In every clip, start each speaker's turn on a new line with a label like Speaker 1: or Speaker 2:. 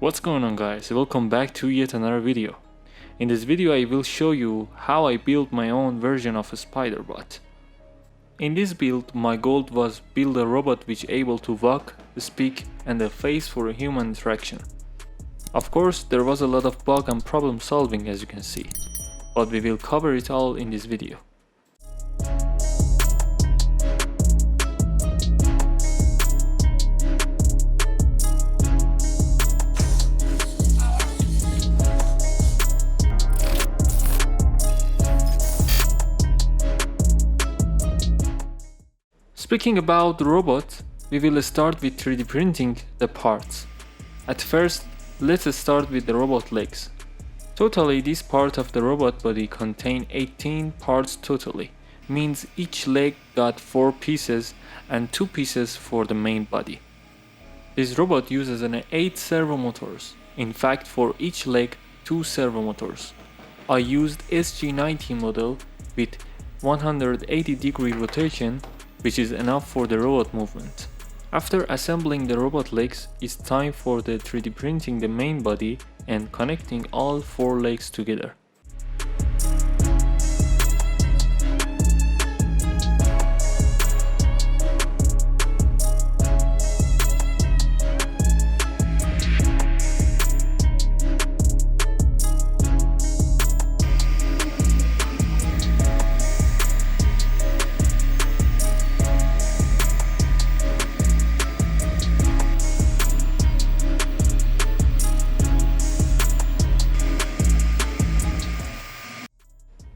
Speaker 1: What's going on, guys? Welcome back to yet another video. In this video I will show you how I built my own version of a spider bot. In this build my goal was build a robot which able to walk, speak and a face for a human interaction. Of course there was a lot of bug and problem solving, as you can see, but we will cover it all in this video. Speaking about the robot, we will start with 3D printing the parts. At first, let's start with the robot legs. Totally, this part of the robot body contain 18 parts totally, means each leg got 4 pieces and 2 pieces for the main body. This robot uses an 8 servo motors, in fact for each leg 2 servo motors. I used SG90 model with 180-degree rotation, which is enough for the robot movement. After assembling the robot legs, it's time for the 3D printing the main body and connecting all 4 legs together.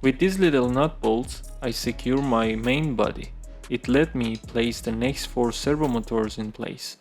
Speaker 1: With these little nut bolts, I secure my main body. It let me place the next 4 servo motors in place.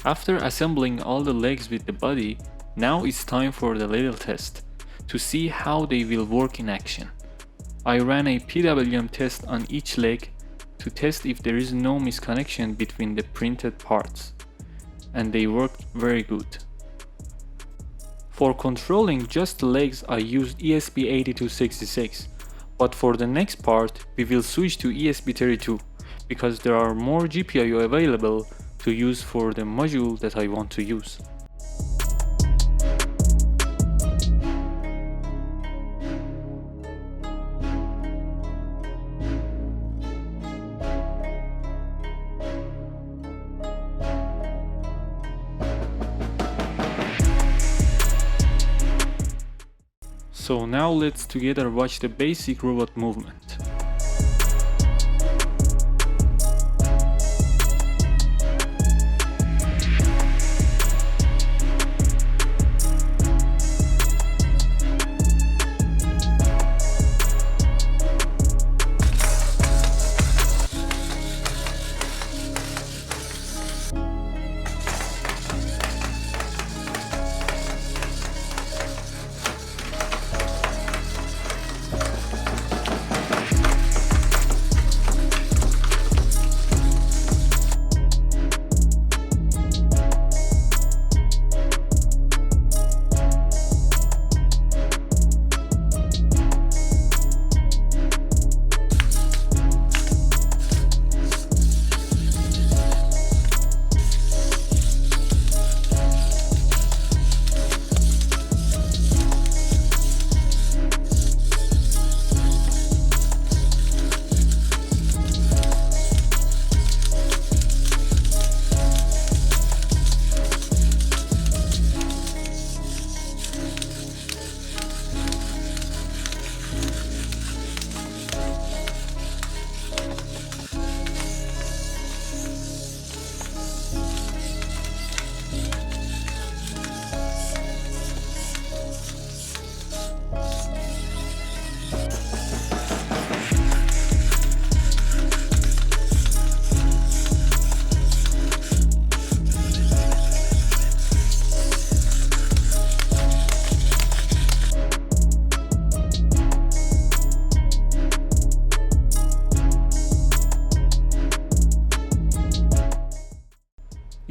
Speaker 1: After assembling all the legs with the body, now it's time for the little test, to see how they will work in action. I ran a PWM test on each leg to test if there is no misconnection between the printed parts, and they worked very good. For controlling just the legs I used ESP8266, but for the next part we will switch to ESP32 because there are more GPIO available to use for the module that I want to use. So now let's together watch the basic robot movement.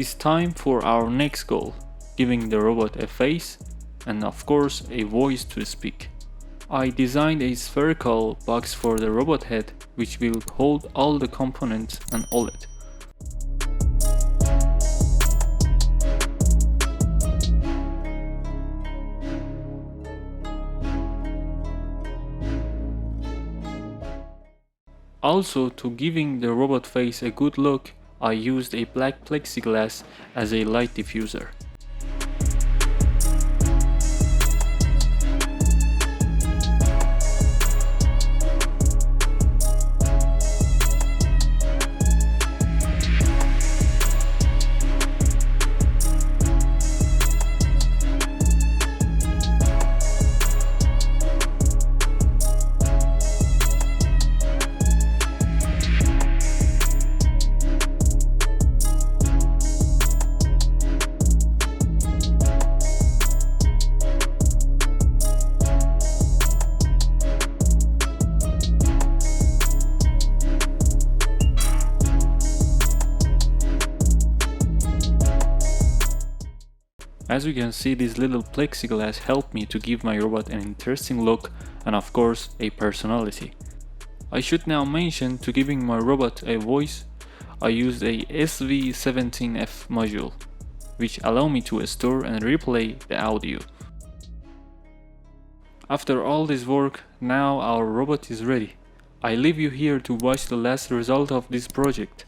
Speaker 1: It's time for our next goal, giving the robot a face and of course a voice to speak. I designed a spherical box for the robot head which will hold all the components and OLED. Also, to giving the robot face a good look, I used a black plexiglass as a light diffuser. As you can see, this little plexiglass helped me to give my robot an interesting look and of course a personality. I should now mention, to giving my robot a voice, I used a SV17F module, which allow me to store and replay the audio. After all this work, now our robot is ready. I leave you here to watch the last result of this project.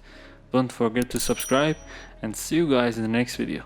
Speaker 1: Don't forget to subscribe and see you guys in the next video.